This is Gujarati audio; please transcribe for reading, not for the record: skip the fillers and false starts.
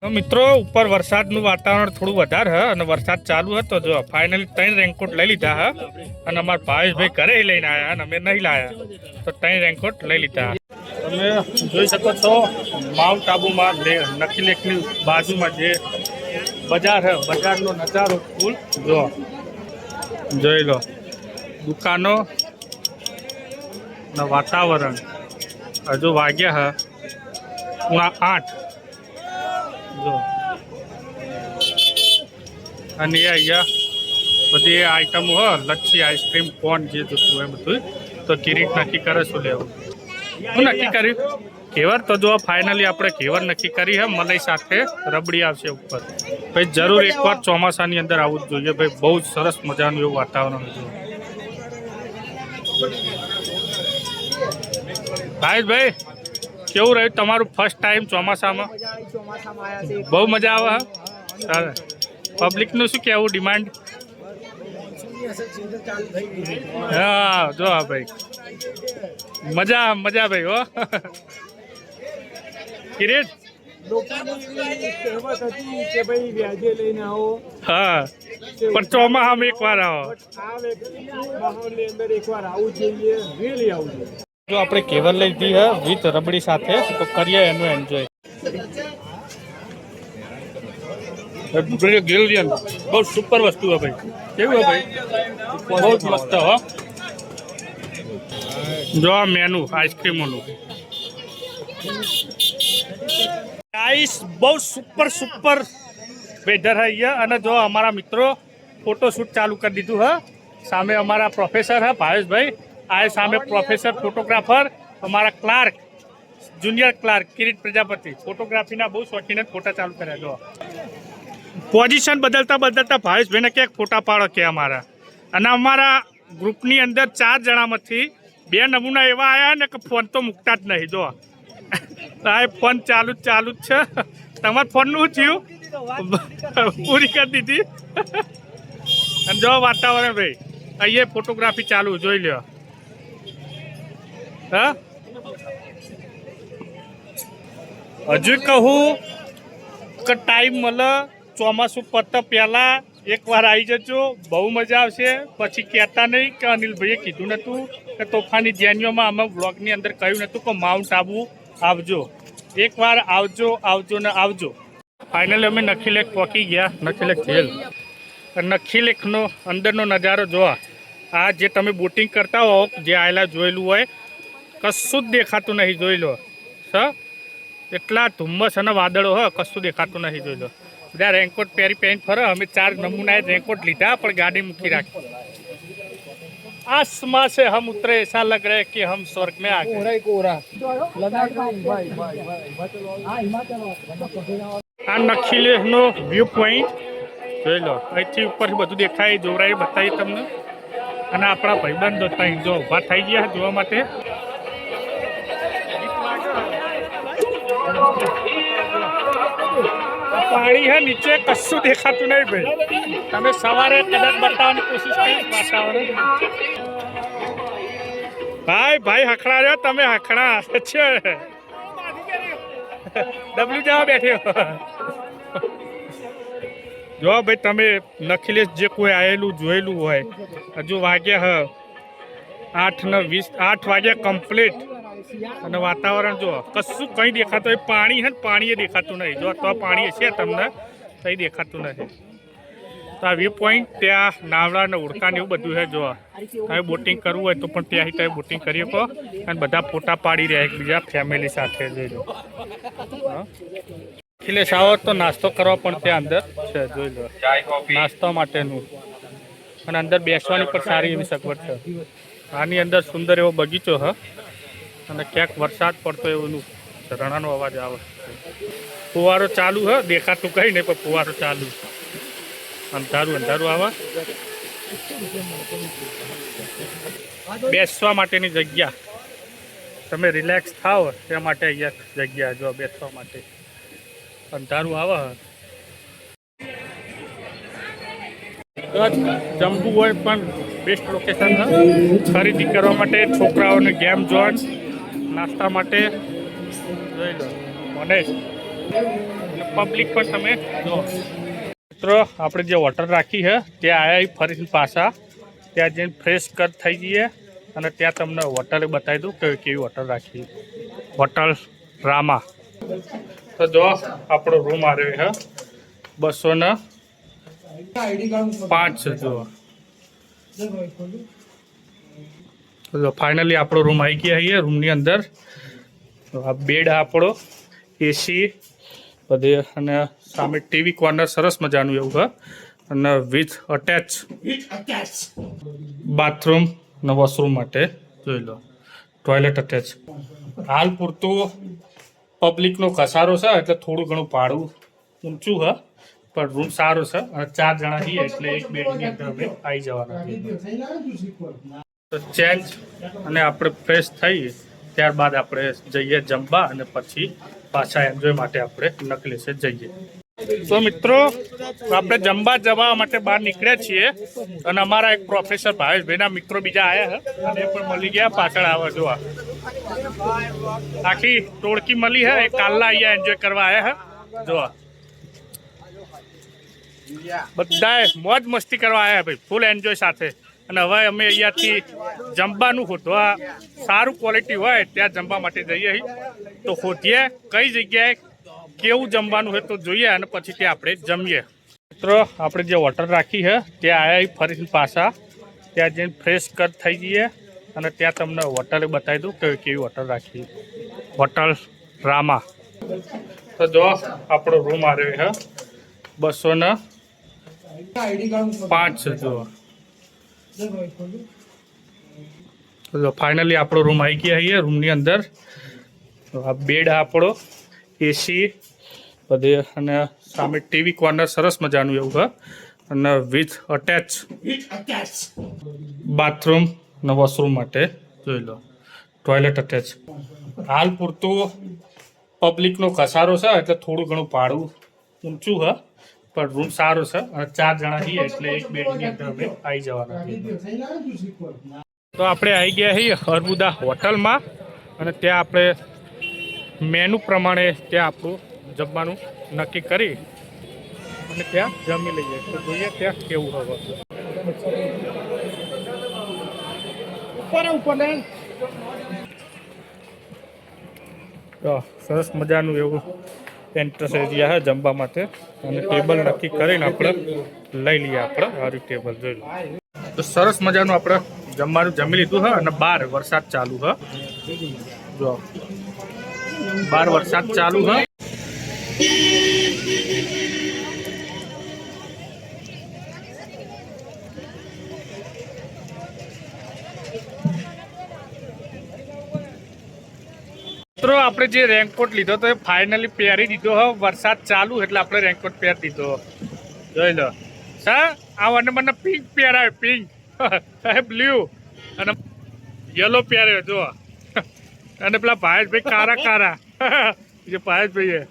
મિત્રો ઉપર વરસાદનું વાતાવરણ થોડું વધારે હ અને વરસાદ ચાલુ હતો જો ફાઇનલી 3 રેનકોટ લઈ લીધા હ અને અમારા ભાવેશભાઈ ઘરે લઈને આવ્યા અને અમે નહીં લાયા તો 3 રેનકોટ લઈ લીધા. તમે જોઈ શકો છો માઉન્ટ આબુમાં નખી લેકની બાજુમાં જે બજાર છે બજારનો નજારો ફૂલ જો જોઈ લો દુકાનો ને વાતાવરણ હજુ વાગ્યા હ 8 જો અને અહીંયા બધી આઈટમો હ લચ્છી આઈસ્ક્રીમ કોન જે જોતું હોય બધું તો કિરીટ નક્કી કરે શું લેવું હું નક્કી કર્યું ઘેવર તો જો ફાઇનલી આપણે ઘેવર નક્કી કરી હે મલાઈ સાથે રબડી આવશે ઉપર ભાઈ જરૂર એકવાર ચોમાસાની અંદર આવવું જ જોઈએ ભાઈ બહુ જ સરસ મજાનું એવું વાતાવરણ હતું ભાઈ કેવું રહ્યું તમારું ફર્સ્ટ ટાઈમ ચોમાસામાં બહુ મજા આવે હા પબ્લિકનું શું કહેવું ડિમાન્ડ હા જો હા ભાઈ મજા ભાઈ હો કિરીટ હા પણ ચોમાસામાં એકવાર આવો જો આપણે કેવર લઈ લીધી હે વિથ રબડી સાથે તો કરીએ એનું એન્જોય. ગિલ્ડિયન બહુ સુપર વસ્તુ હે ભાઈ કેવું હે ભાઈ બહુ જ મસ્ત હો. જો આ મેનુ આઈસ્ક્રીમોનું આઈસ બહુ સુપર વેધર હે અહીંયા અને જો અમારા મિત્રો ફોટોશૂટ ચાલુ કરી દીધું હે સામે અમારા પ્રોફેસર હે ભાવેશભાઈ આ સામે પ્રોફેસર ફોટોગ્રાફર અમારા clerk junior clerk Kirit Prajapati ફોટોગ્રાફીના બહુ શોખીન ફોટા ચાલુ કર્યા જો પોઝિશન બદલતા ભાવેશભાઈને ક્યાંક ફોટા પાડો કે અમારા અને અમારા ગ્રુપની અંદર 4 જણામાંથી 2 નમૂના એવા આવ્યા ને કે ફોન તો મૂકતા જ નહીં જો આ ફોન ચાલુ જ છે તમારા ફોનનું થયું પૂરી કરી દીધી અને જો વાતાવરણ ભાઈ અહીંયા ફોટોગ્રાફી ચાલુ જોઈ લ્યો હા હજુ કહું કે ટાઈમ મળે ચોમાસું પત પહેલાં એકવાર આવી જજો બહુ મજા આવશે પછી કહેતા નહીં કે અનિલભાઈએ કીધું નહોતું કે તોફાની જેનિયોમાં અમે બ્લોગની અંદર કહ્યું નહોતું કે માઉન્ટ આબુ આવજો એકવાર આવજો ને આવજો. ફાઇનલી અમે નખીલેક પહોંચી ગયા નખીલેક જેલ નખીલેકનો અંદરનો નજારો જોવા આ જે તમે બોટિંગ કરતા હો જે આયલા જોયેલું હોય કશું જ દેખાતું નહીં જોઈ લો એટલા ધુમ્મસ અને વાદળો હ કશું દેખાતું નહીં જોઈ લો બધા રેનકોટ પહેરી ફરે અમે 4 નમૂનાએ રેનકોટ લીધા પણ ગાડી મૂકી રાખી आसमां से हम उतरे ऐसा लग रहा है कि हम स्वर्ग में आ गए આ નખીલેકનો વ્યૂ પોઈન્ટ જોઈ લો અહીંથી ઉપરથી બધું દેખાય જોરાઈ બતાવી તમને અને આપણા ભાઈબંધો ત્યાં જો ઊભા થઈ ગયા જોવા માટે પાણી હે નીચે કશું દેખાતું નહીં ભાઈ તમે સવારે કદાચ બતાવવાની કોશિશ કરી વાતાવરણ ભાઈ હખડા રહ્યો તમે હખડા છે ડબલ્યુ જવા બેઠ્યો જો ભાઈ તમે નખીલેક જે કોઈ આવેલું જોયેલું હોય હજુ વાગ્યા 8 વાગ્યા કમ્પ્લીટ અને વાતાવરણ જો કશું કંઈ દેખાતું હોય પાણી હે ને પાણીએ દેખાતું નહીં જો તો પાણી હશે તમને કંઈ દેખાતું નહીં તો આ વ્યૂ પોઈન્ટ ત્યાં નાવડા ને ઉડકાને એવું બધું છે જો તમે બોટિંગ કરવું હોય તો પણ ત્યાંથી તમે બોટિંગ કરી શકો અને બધા ફોટા પાડી રહ્યા એકબીજા ફેમિલી સાથે જોઈ લો નખીલેક આવો તો નાસ્તો કરવા પણ ત્યાં અંદર છે જોઈ લો નાસ્તા માટેનું અને અંદર બેસવાની પણ સારી એવી સગવડ છે આની અંદર સુંદર એવો બગીચો હ અને ક્યાંક વરસાદ પડતો એવું ઝરણાનો અવાજ આવે ફુવારો ચાલુ હ દેખાતું કંઈ નહીં પણ ફુવારો ચાલુ અંધારું આવે બેસવા માટેની જગ્યા તમે રિલેક્સ થાવ તે માટે અહીંયા જગ્યા જો બેસવા માટે અંધારું આવે જમવું હોય પણ બેસ્ટ લોકેશન છે ખરીદી કરવા માટે છોકરાઓને ગેમ ઝોન નાસ્તા માટે જોઈ લો મને પબ્લિક પણ તમે જો મિત્રો આપણે જે હોટલ રાખી છે ત્યાં આવ્યા ફરીથી પાછા ત્યાં જઈને ફ્રેશ કટ થઈ જઈએ અને ત્યાં તમને હોટલે બતાવી દઉં કે કેવી હોટલ રાખી હોટલ રામા. તો જો આપણો રૂમ આવ્યો છે 205 જો ફાઇનલી આપણો રૂમ આવી ગયા છીએ. રૂમની અંદર આ બેડ આપણો એસી બધે અને સામે ટીવી કોર્નર સરસ મજાનું એવું છે અને વિથ અટેચ બાથરૂમ અને વોશરૂમ માટે જોઈ લો ટોયલેટ અટેચ. હાલ પૂરતું પબ્લિકનો ઘસારો છે એટલે થોડું ઘણું ભાડું ઊંચું છે પણ રૂમ સારો છે અને 4 જણા છીએ એટલે એક બેડની અંદર અમે આવી જવાના. તો ચેન્જ અને આપણે ફ્રેશ થઈએ ત્યારબાદ આપણે જઈએ જમવા અને પછી પાછા એન્જોય માટે આપણે નકલેસે જઈએ. તો મિત્રો આપણે જમવા જવા માટે બહાર નીકળ્યા છીએ અને અમારા એક પ્રોફેસર ભાવેશભાઈના મિત્રો બીજા આવ્યા છે અને એ પણ મળી ગયા પાછળ આવે જોવા. આખી ટોળકી મળી છે એ કાલના અહીંયા એન્જોય કરવા આવ્યા છે જોવા. બધાએ મોજ મસ્તી કરવા આવ્યા ભાઈ ફૂલ એન્જોય સાથે. અને હવે અમે અહીંયાથી જમવાનું શોધવા સારું ક્વોલિટી હોય ત્યાં જમવા માટે જઈએ તો શોધીએ કઈ જગ્યાએ કેવું જમવાનું હોય તો જોઈએ અને પછી ત્યાં આપણે જમીએ. મિત્રો આપણે જે હોટલ રાખી છે ત્યાં આવ્યા ફરીથી પાછા ત્યાં જઈને ફ્રેશ કટ થઈ જઈએ અને ત્યાં તમને હોટલે બતાવી દઉં કે કેવી હોટલ રાખી હોટલ રામા. તો જો આપણો રૂમ આવ્યો છે 205 જો ફાઇનલી આપણો રૂમ આવી ગયા છીએ. રૂમની અંદર આ બેડ આપણો એસી બધે અને સામે ટીવી કોર્નર સરસ મજાનું એવું છે અને વિથ અટેચ બાથરૂમ અને વોશરૂમ માટે જોઈ લો ટોયલેટ અટેચ. હાલ પૂરતું પબ્લિકનો ઘસારો છે એટલે થોડું ઘણું ભાડું ઊંચું છે પણ રૂમ સારો છે અને 4 જણા છીએ એટલે એક બેડની અંદર અમે આવી જવાના. તો આપણે આવી ગયા છીએ અર્બુદા હોટલમાં અને ત્યાં આપણે મેનુ પ્રમાણે ત્યાં આપણું જમવાનું નક્કી કરી અને ત્યાં જમી લઈએ તો જોઈએ ત્યાં કેવું હવે. તો સરસ મજાનું એવું એન્ટ્રન્સ એરિયા છે જમવા માટે અને ટેબલ નક્કી કરીને આપણે લઈ લઈએ. આપણે સારું ટેબલ જોઈ લો. તો સરસ મજાનું આપણે જમવાનું જમી લીધું છે અને બહાર વરસાદ ચાલુ છે જો બહાર વરસાદ ચાલુ છે. મિત્રો આપણે જે રેનકોટ લીધો તો એ ફાઇનલી પહેરી દીધો હવે વરસાદ ચાલુ એટલે આપણે રેનકોટ પહેરી દીધો જોઈ લો. સર આ મને પિંક પહેરાવે પિંક બ્લુ અને યલો પહેર્યો જો અને પેલા ભાવેશભાઈ કારા જે ભાવેશભાઈ